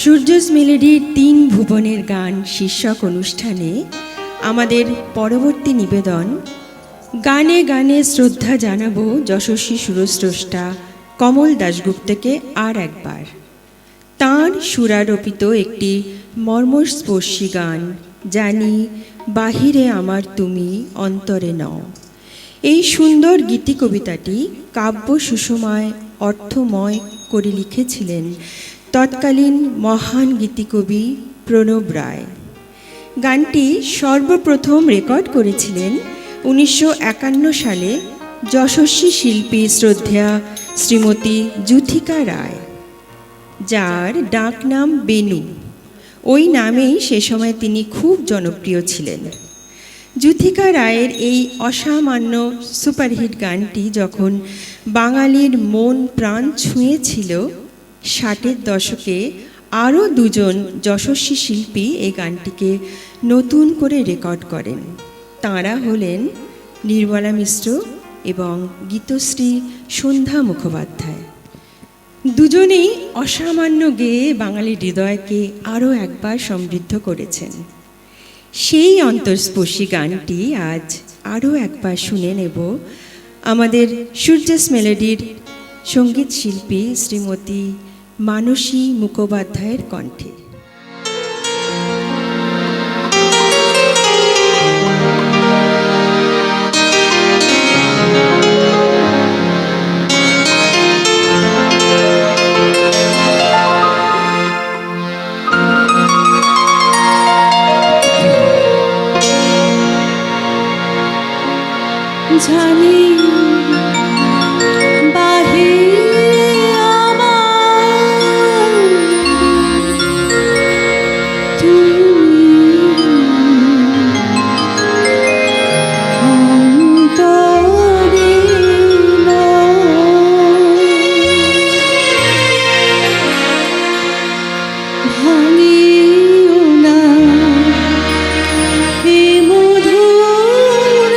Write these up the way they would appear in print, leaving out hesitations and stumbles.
সূর্যস মেলোডির ৩ ভুবনের গান শীর্ষক অনুষ্ঠানে আমাদের পরবর্তী নিবেদন, গানে গানে শ্রদ্ধা জানাবো যশস্বী সুরস্রষ্টা কমল দাশগুপ্তকে আর একবার। তাঁর সুরারোপিত একটি মর্মস্পর্শী গান, জানি বাহিরে আমার তুমি অন্তরে নও। এই সুন্দর গীতি কবিতাটি কাব্য সুষমায় অর্থময় করে লিখেছিলেন তৎকালীন মহান গীতিকবি প্রণব রায়। গানটি সর্বপ্রথম রেকর্ড করেছিলেন 1951 সালে যশস্বী শিল্পী শ্রদ্ধেয়া শ্রীমতী যূথিকা রায়, যার ডাকনাম বেনু। ওই নামেই সে সময় তিনি খুব জনপ্রিয় ছিলেন। যূথিকা রায়ের এই অসামান্য সুপারহিট গানটি যখন বাঙালির মন প্রাণ ছুঁয়েছিল, 60-এর দশকে আরও দুজন যশস্বী শিল্পী এই গানটিকে নতুন করে রেকর্ড করেন। তাঁরা হলেন নির্মলা মিশ্র এবং গীতশ্রী সন্ধ্যা মুখোপাধ্যায়। দুজনেই অসামান্য গেয়ে বাঙালির হৃদয়কে আরও একবার সমৃদ্ধ করেছেন। সেই অন্তর্স্পর্শী গানটি আজ আরও একবার শুনে নেব আমাদের সূর্যস মেলোডির সঙ্গীত শিল্পী শ্রীমতী মানসী মুখোপাধ্যায়ের কণ্ঠে। জানি বাহিরে আমার তুমি অন্তরে নও। ভাঙিও না এ মধুর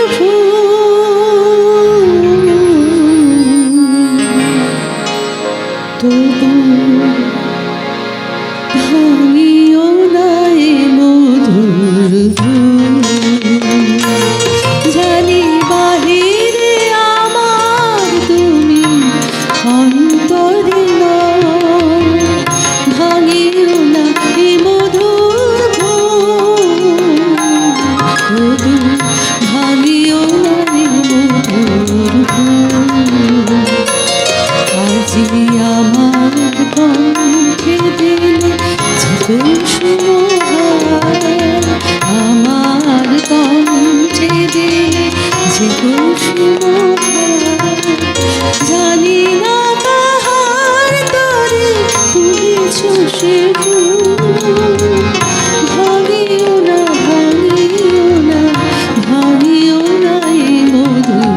তবু ভাঙিও না এ মধুর জানি বাহিরে আমার তুমি অন্তরে নও। ভাঙিও না এ মধুর তবু ভাঙিও না এ মধুর আজি আমার কণ্ঠে দিলে আমার কণ্ঠে দিলে যে জানি না কাহার তরে তুলেছ সে ভাঙিও না ভাঙিও না ভাঙিও না এ মধুর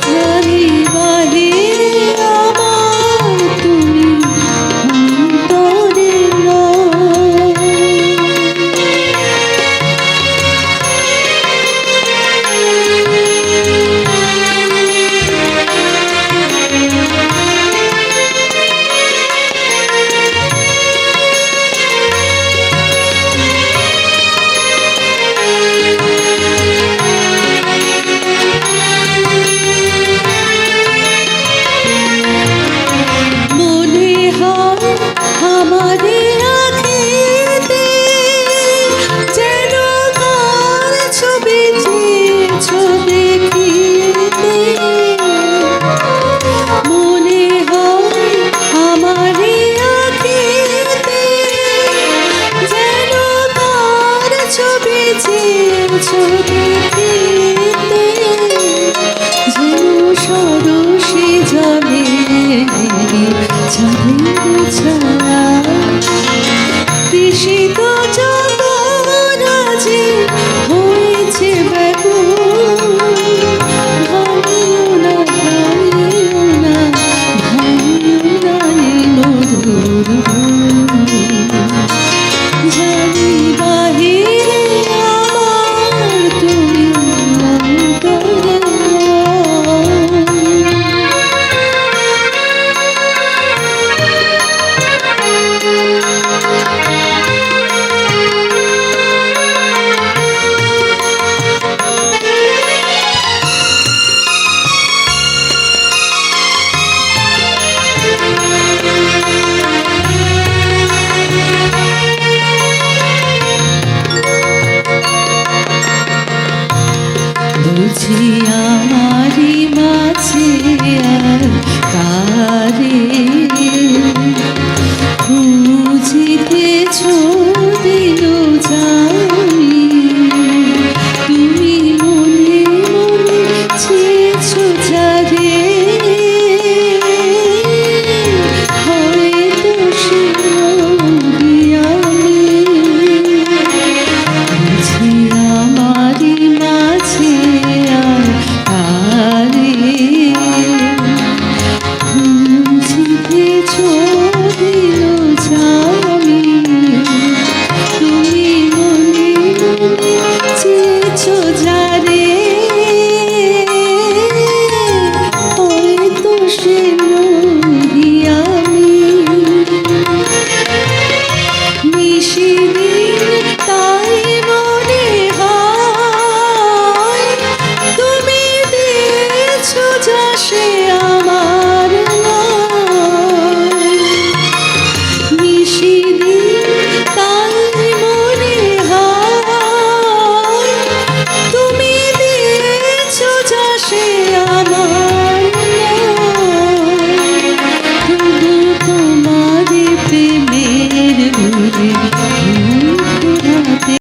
জানি বাহিরে আমার তুমি অন্তরে নও। মনে হয় আমাদের আঁখিতে যেন কার ছবি চেয়েছ দেখিতে। মনে হয় আমাদের আঁখিতে যেন কার ছবি চেয়েছ দেখিতে। যেন সরসে জলে চাঁদের ছায়া তৃষিত